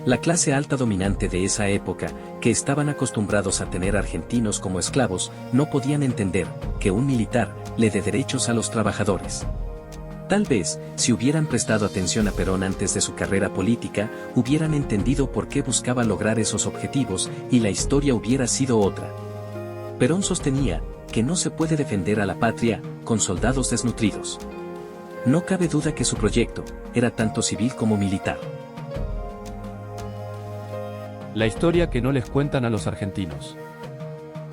La clase alta dominante de esa época, que estaban acostumbrados a tener argentinos como esclavos, no podían entender que un militar le dé derechos a los trabajadores. Tal vez, si hubieran prestado atención a Perón antes de su carrera política, hubieran entendido por qué buscaba lograr esos objetivos y la historia hubiera sido otra. Perón sostenía que no se puede defender a la patria con soldados desnutridos. No cabe duda que su proyecto era tanto civil como militar. La historia que no les cuentan a los argentinos.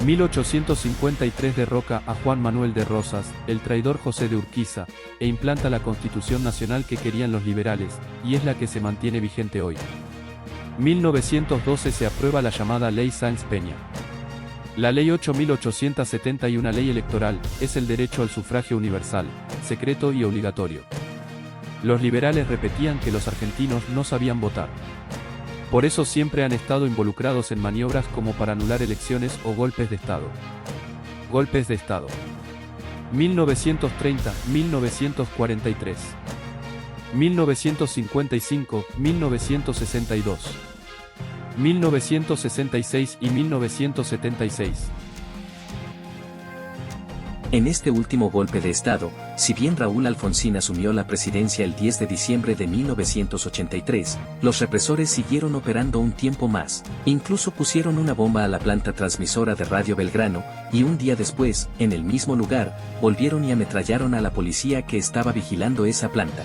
1853 derroca a Juan Manuel de Rosas, el traidor José de Urquiza, e implanta la Constitución Nacional que querían los liberales, y es la que se mantiene vigente hoy. 1912 se aprueba la llamada Ley Sáenz Peña. La Ley 8.871, ley electoral, es el derecho al sufragio universal, secreto y obligatorio. Los liberales repetían que los argentinos no sabían votar. Por eso siempre han estado involucrados en maniobras como para anular elecciones o golpes de Estado. Golpes de Estado. 1930, 1943. 1955, 1962. 1966 y 1976. En este último golpe de Estado, si bien Raúl Alfonsín asumió la presidencia el 10 de diciembre de 1983, los represores siguieron operando un tiempo más, incluso pusieron una bomba a la planta transmisora de Radio Belgrano, y un día después, en el mismo lugar, volvieron y ametrallaron a la policía que estaba vigilando esa planta.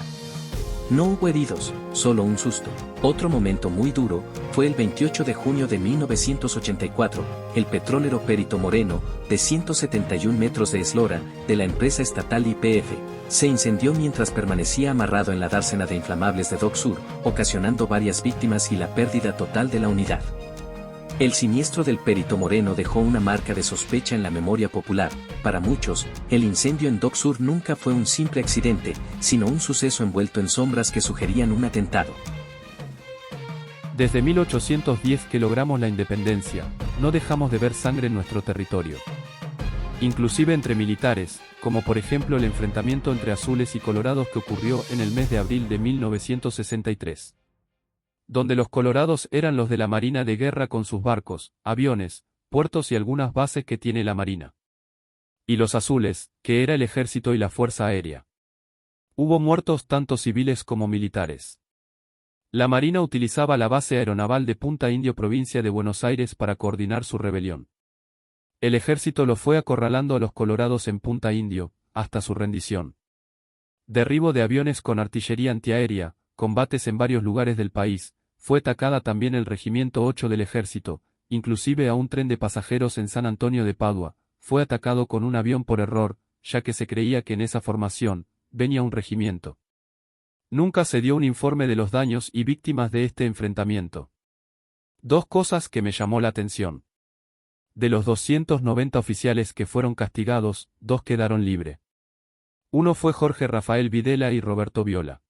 No hubo heridos, solo un susto. Otro momento muy duro fue el 28 de junio de 1984, el petrolero Perito Moreno, de 171 metros de eslora, de la empresa estatal YPF, se incendió mientras permanecía amarrado en la dársena de inflamables de Dock Sur, ocasionando varias víctimas y la pérdida total de la unidad. El siniestro del Perito Moreno dejó una marca de sospecha en la memoria popular. Para muchos, el incendio en Dock Sur nunca fue un simple accidente, sino un suceso envuelto en sombras que sugerían un atentado. Desde 1810 que logramos la independencia, no dejamos de ver sangre en nuestro territorio. Inclusive entre militares, como por ejemplo el enfrentamiento entre azules y colorados que ocurrió en el mes de abril de 1963. Donde los colorados eran los de la Marina de Guerra con sus barcos, aviones, puertos y algunas bases que tiene la Marina. Y los azules, que era el ejército y la Fuerza Aérea. Hubo muertos tanto civiles como militares. La Marina utilizaba la base aeronaval de Punta Indio, provincia de Buenos Aires, para coordinar su rebelión. El ejército lo fue acorralando a los colorados en Punta Indio, hasta su rendición. Derribo de aviones con artillería antiaérea, combates en varios lugares del país. Fue atacada también el Regimiento 8 del Ejército, inclusive a un tren de pasajeros en San Antonio de Padua, fue atacado con un avión por error, ya que se creía que en esa formación venía un regimiento. Nunca se dio un informe de los daños y víctimas de este enfrentamiento. Dos cosas que me llamó la atención. De los 290 oficiales que fueron castigados, 2 quedaron libres. Uno fue Jorge Rafael Videla y Roberto Viola.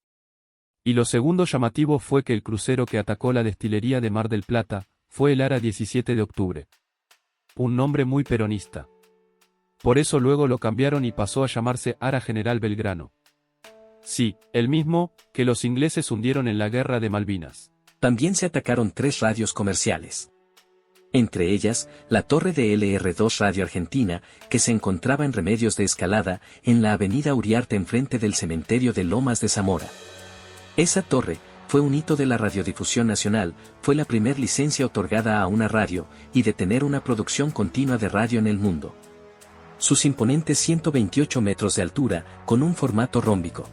Y lo segundo llamativo fue que el crucero que atacó la destilería de Mar del Plata fue el Ara 17 de octubre. Un nombre muy peronista. Por eso luego lo cambiaron y pasó a llamarse Ara General Belgrano. Sí, el mismo que los ingleses hundieron en la Guerra de Malvinas. También se atacaron 3 radios comerciales. Entre ellas, la torre de LR2 Radio Argentina, que se encontraba en Remedios de Escalada, en la avenida Uriarte enfrente del cementerio de Lomas de Zamora. Esa torre fue un hito de la radiodifusión nacional, fue la primer licencia otorgada a una radio, y de tener una producción continua de radio en el mundo. Sus imponentes 128 metros de altura, con un formato rómbico,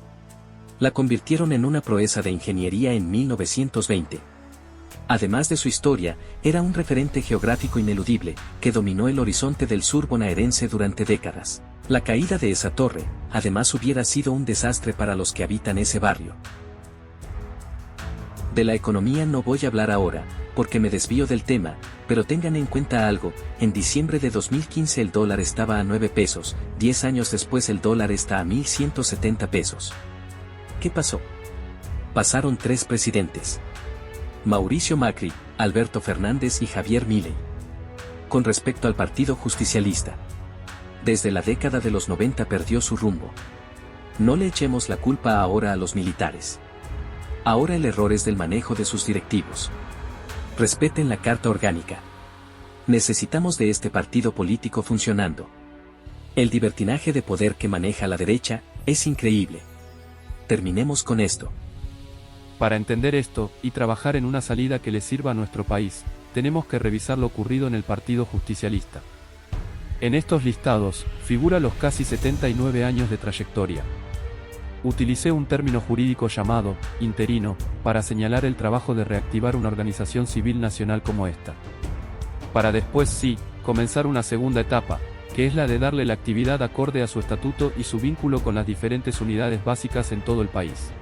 la convirtieron en una proeza de ingeniería en 1920. Además de su historia, era un referente geográfico ineludible, que dominó el horizonte del sur bonaerense durante décadas. La caída de esa torre, además, hubiera sido un desastre para los que habitan ese barrio. De la economía no voy a hablar ahora, porque me desvío del tema, pero tengan en cuenta algo: en diciembre de 2015 el dólar estaba a 9 pesos, 10 años después el dólar está a 1.170 pesos. ¿Qué pasó? Pasaron 3 presidentes: Mauricio Macri, Alberto Fernández y Javier Milei. Con respecto al Partido Justicialista, desde la década de los 90 perdió su rumbo. No le echemos la culpa ahora a los militares. Ahora el error es del manejo de sus directivos. Respeten la Carta Orgánica. Necesitamos de este partido político funcionando. El libertinaje de poder que maneja la derecha es increíble. Terminemos con esto. Para entender esto, y trabajar en una salida que le sirva a nuestro país, tenemos que revisar lo ocurrido en el Partido Justicialista. En estos listados, figura los casi 79 años de trayectoria. Utilicé un término jurídico llamado interino para señalar el trabajo de reactivar una organización civil nacional como esta. Para después sí, comenzar una segunda etapa, que es la de darle la actividad acorde a su estatuto y su vínculo con las diferentes unidades básicas en todo el país.